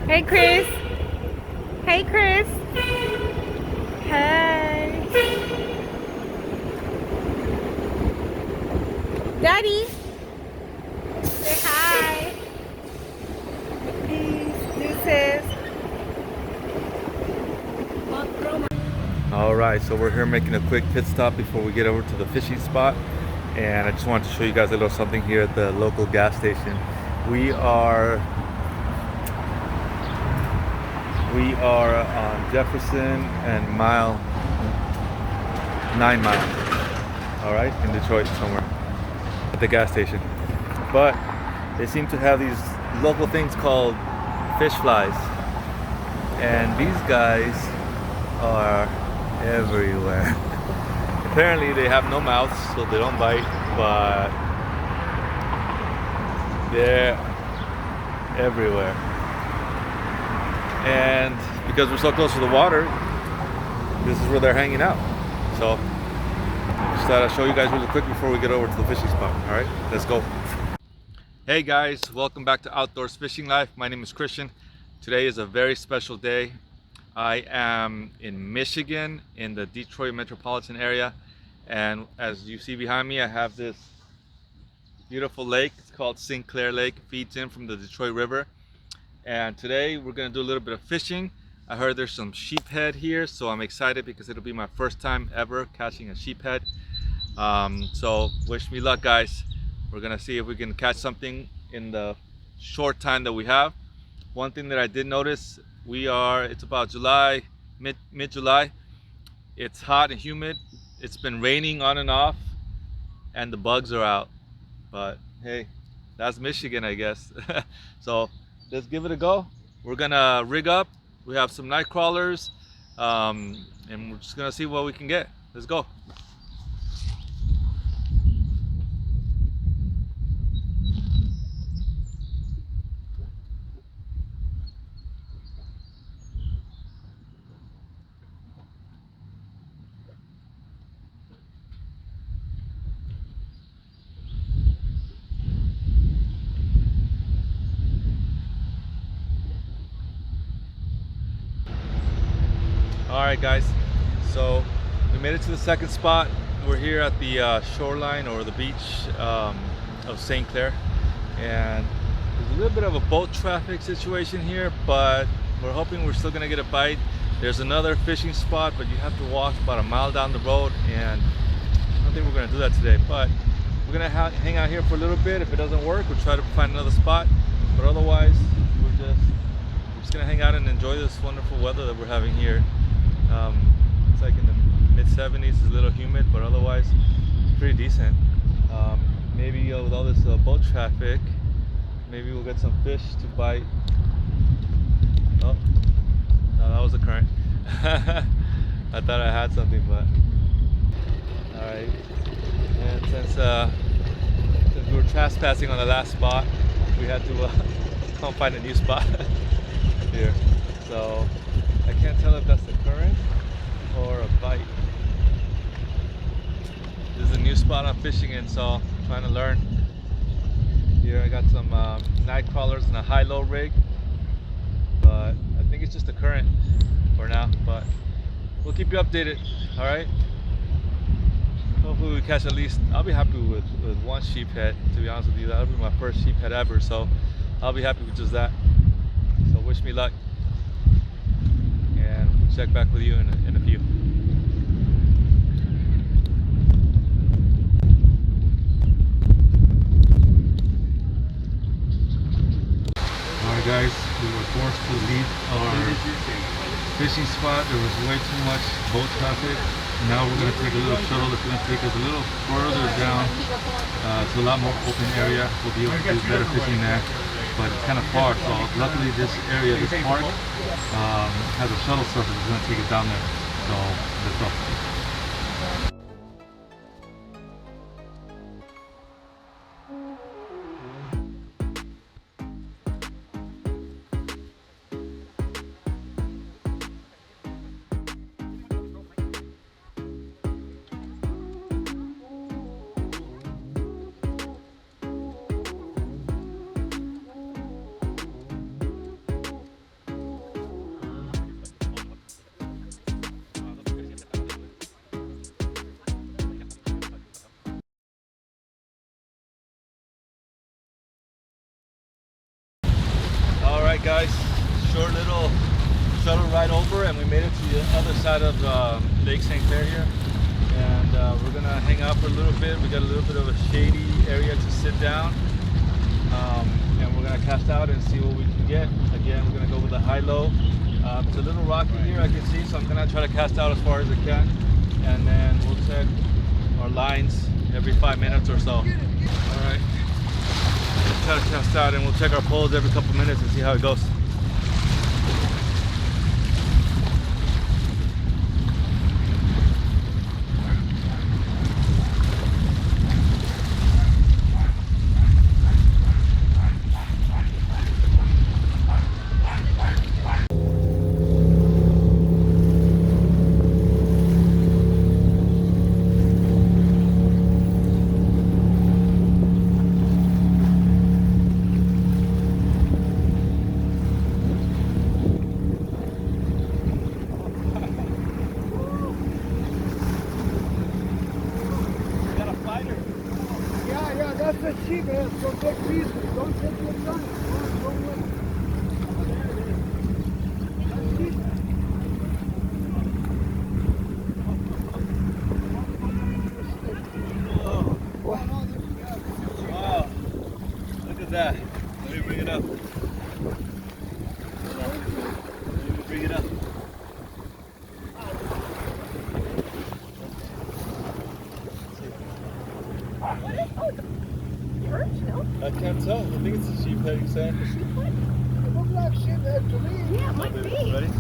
Hey, Chris. Hey, Chris. Hey. Daddy. Say hi. Peace. Deuces. All right, so we're here making a quick pit stop before we get over to the fishing spot, and I just wanted to show you guys a little something here at the local gas station. We are on Jefferson and 9 Mile. All right, in Detroit somewhere at the gas station. But they seem to have these local things called fish flies, and these guys are everywhere. Apparently they have no mouths, so they don't bite, but they're everywhere. And because we're so close to the water, this is where they're hanging out. So just thought I'd show you guys really quick before we get over to the fishing spot. All right, let's go. Hey guys, welcome back to Outdoors Fishing Life. My name is Christian. Today is a very special day. I am in Michigan, in the Detroit metropolitan area, and as you see behind me, I have this beautiful lake. It's called Sinclair Lake. It feeds in from the Detroit River, and today we're going to do a little bit of fishing. I heard there's some sheephead here, so I'm excited because it'll be my first time ever catching a sheephead. So wish me luck, guys. We're gonna see if we can catch something in the short time that we have. One thing that I did notice, it's about July, mid-July. It's hot and humid. It's been raining on and off, and the bugs are out. But hey, that's Michigan, I guess. So let's give it a go. We're gonna rig up. We have some night crawlers, and we're just gonna see what we can get. Let's go. All right, guys, so we made it to the second spot. We're here at the shoreline or the beach of St. Clair, and there's a little bit of a boat traffic situation here, but we're hoping we're still gonna get a bite. There's another fishing spot, but you have to walk about a mile down the road, and I don't think we're gonna do that today, but we're gonna hang out here for a little bit. If it doesn't work, we'll try to find another spot, but otherwise we're just gonna hang out and enjoy this wonderful weather that we're having here. It's like in the mid-70s. It's a little humid, but otherwise it's pretty decent. Maybe with all this boat traffic, maybe we'll get some fish to bite. Oh, no, that was a current. I thought I had something, but all right. And since we were trespassing on the last spot, we had to come find a new spot here. So I can't tell if that's the current or a bite. This is a new spot I'm fishing in, so I'm trying to learn. Here I got some night crawlers and a high-low rig, but I think it's just a current for now, but we'll keep you updated. All right, hopefully we catch at least, I'll be happy with one sheephead, to be honest with you. That'll be my first sheephead ever, so I'll be happy with just that. So wish me luck, and we'll check back with you in a few. Alright guys, we were forced to leave our fishing spot. There was way too much boat traffic. Now we're going to take a little shuttle that's going to take us a little further down to a lot more open area. We'll be able to do better fishing there, but it's kind of far, so luckily this area, this park, has a shuttle service that's going to take it down there. So let's go. shuttle ride over, and we made it to the other side of Lake St. Clair here. And we're gonna hang out for a little bit. We got a little bit of a shady area to sit down, and we're gonna cast out and see what we can get. Again, we're gonna go with the high-low. It's a little rocky here, I can see, so I'm gonna try to cast out as far as I can, and then we'll check our lines every 5 minutes or so. All right, let's try to cast out, and we'll check our poles every couple minutes and see how it goes. That's a sheep head, so big pieces. Don't take your gun. Don't win. Wow, look at that. Let me bring it up. Let me bring it up. Perch, no? I can't tell. I think it's a sheephead, you saying? It looks like sheep head to me. Yeah, it might be. Ready?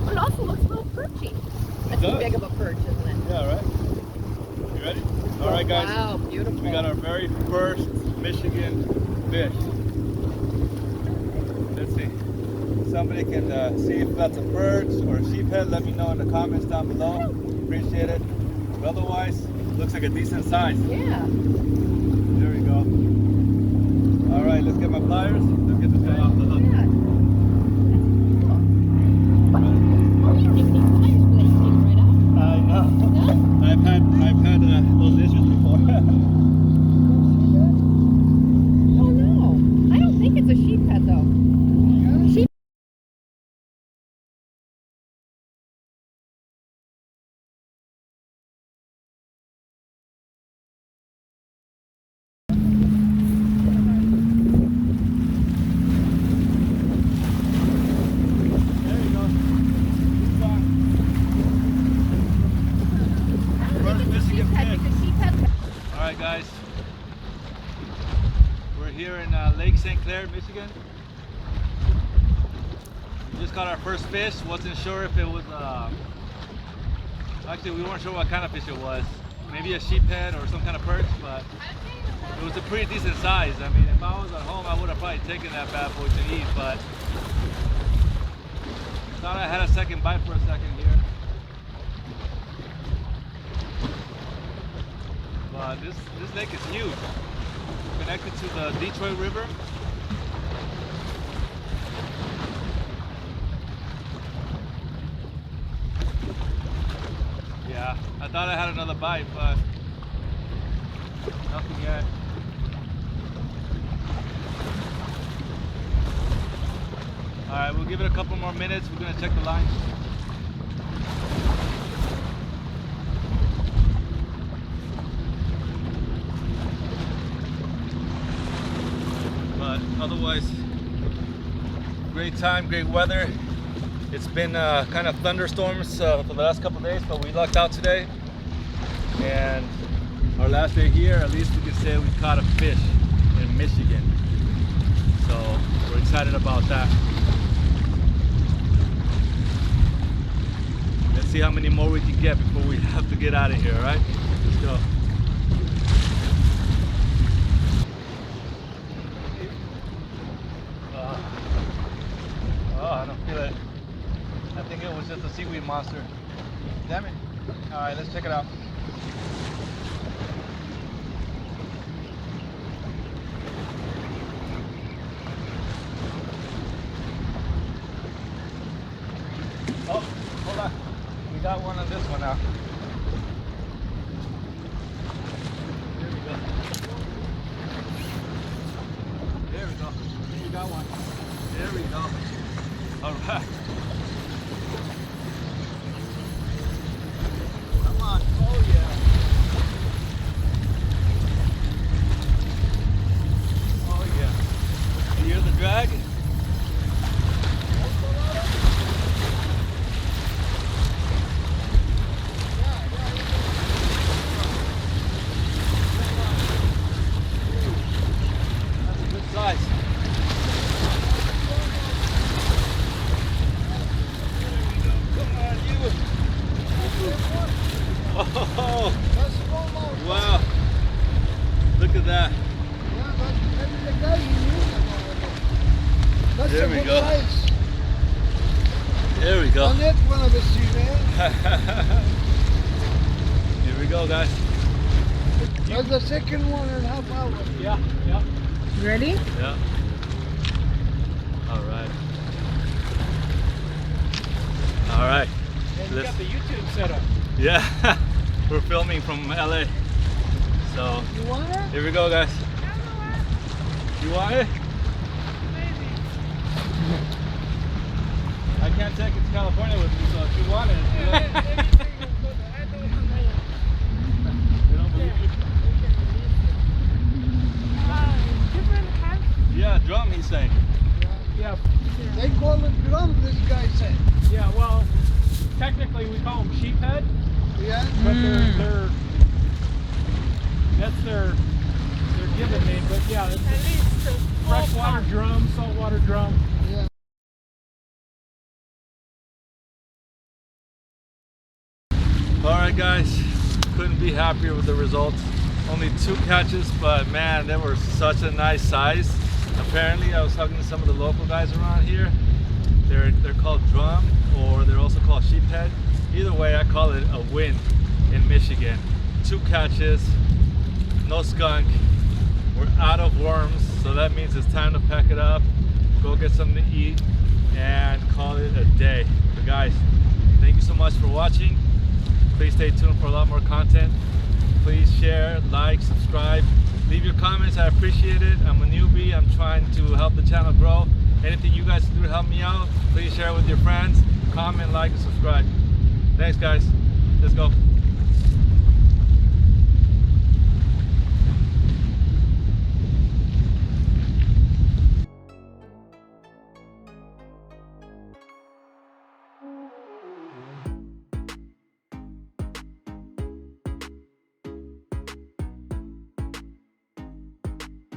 But it also looks a little perchy. That's too does. big of a perch, isn't it? Yeah, right? You ready? All right, guys. Wow, beautiful. We got our very first Michigan fish. Let's see. Somebody can see if that's a perch or a sheephead. Let me know in the comments down below. Appreciate it. But otherwise, looks like a decent size. Yeah. There we go. All right, let's get my pliers. Let's get this guy off the hook. Yeah. Oh, you don't even need pliers for that. You take it right out. I know. Yeah? I've had those issues before. Oh no. I don't think it's a sheephead though. Sheep. There you go. He's gone. First Michigan fish. All right, guys. We're here in Lake St. Clair, Michigan. We just caught our first fish. Wasn't sure if it was. Actually, we weren't sure what kind of fish it was. Maybe a sheephead or some kind of perch, but it was a pretty decent size. I mean, if I was at home, I would have probably taken that bad boy to eat, but thought I had a second bite for a second here. But this lake is huge. Connected to the Detroit River. Yeah, I thought I had another bite, but nothing yet. All right, we'll give it a couple more minutes. We're gonna check the line. But otherwise, great time, great weather. It's been kind of thunderstorms for the last couple of days, but we lucked out today. And our last day here, at least we can say we caught a fish in Michigan. So we're excited about that. Let's see how many more we can get before we have to get out of here, all right? Let's go. Oh, I don't feel it. I think it was just a seaweed monster. Damn it. All right, let's check it out. Oh, hold on. We got one on this one now. There we go. There we go. We got one. There we go. All right. Here we go, guys. That's the second 1.5 hours. Yeah, yeah. You ready? Yeah. All right. All right. And you Let's- got the YouTube set up. Yeah. We're filming from LA. So You want it? here we go, guys. You want it? I can't take it to California with me, so if you want it, you don't believe you? Yeah, drum, he's saying. Yeah, They call it drum, this guy said. yeah. Well, technically we call them sheephead, Yeah? but they're that's their given name. But yeah, it's freshwater drum, saltwater drum. Yeah. Alright guys, couldn't be happier with the results. Only 2 catches, but man, they were such a nice size. Apparently, I was talking to some of the local guys around here. They're called drum, or they're also called sheephead. Either way, I call it a win in Michigan. 2 catches, no skunk. We're out of worms, so that means it's time to pack it up, go get something to eat, and call it a day. So guys, thank you so much for watching. Please stay tuned for a lot more content. Please share, like, subscribe, leave your comments. I appreciate it. I'm a newbie. I'm trying to help the channel grow. Anything you guys can do to help me out, please share with your friends. Comment, like, and subscribe. Thanks, guys. Let's go.